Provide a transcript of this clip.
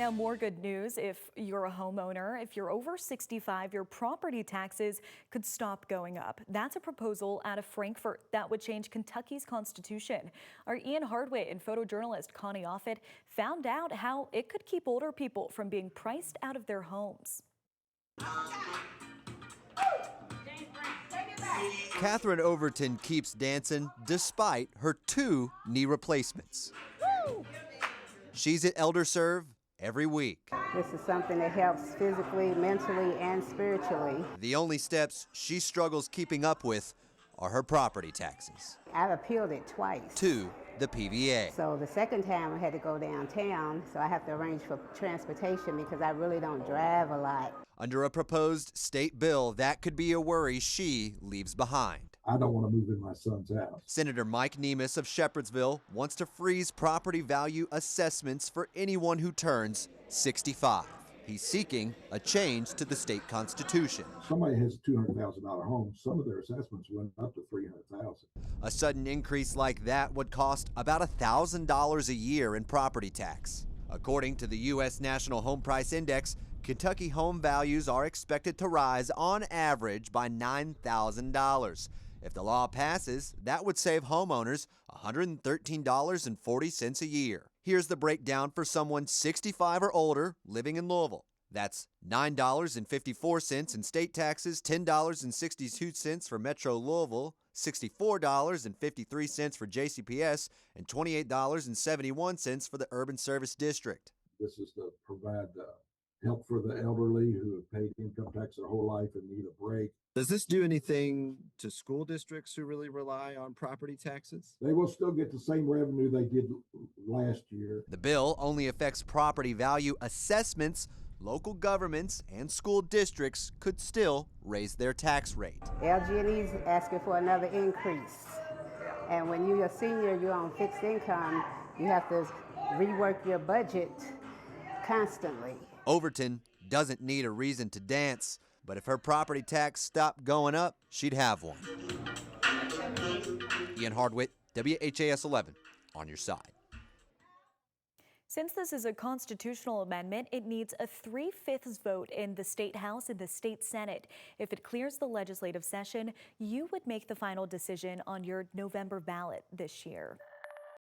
Now, more good news if you're a homeowner. If you're over 65, your property taxes could stop going up. That's a proposal out of Frankfort that would change Kentucky's constitution. Our Ian Hardwick and photojournalist Connie Offit found out how it could keep older people from being priced out of their homes. Catherine Overton keeps dancing despite her 2 knee replacements. Woo! She's at Elder Serve every week. This is something that helps physically, mentally, and spiritually. The only steps she struggles keeping up with are her property taxes. I've appealed it twice. To the PVA. So the second time I had to go downtown, so I have to arrange for transportation because I really don't drive a lot. Under a proposed state bill, that could be a worry she leaves behind. I don't want to move in my son's house. Senator Mike Nemes of Shepherdsville wants to freeze property value assessments for anyone who turns 65. He's seeking a change to the state constitution. Somebody has a $200,000 home. Some of their assessments went up to $300,000. A sudden increase like that would cost about $1,000 a year in property tax. According to the U.S. National Home Price Index, Kentucky home values are expected to rise on average by $9,000. If the law passes, that would save homeowners $113.40 a year. Here's the breakdown for someone 65 or older living in Louisville. That's $9.54 in state taxes, $10.62 for Metro Louisville, $64.53 for JCPS, and $28.71 for the Urban Service District. This is to provide help for the elderly who have paid income tax their whole life and need a break. Does this do anything to school districts who really rely on property taxes? They will still get the same revenue they did last year. The bill only affects property value assessments. Local governments and school districts could still raise their tax rate. LG&E's asking for another increase. And when you're a senior, you're on fixed income, you have to rework your budget constantly. Overton doesn't need a reason to dance, but if her property tax stopped going up, she'd have one. Ian Hardwick, WHAS 11, on your side. Since this is a constitutional amendment, it needs a 3/5 vote in the state House and the state Senate. If it clears the legislative session, you would make the final decision on your November ballot this year.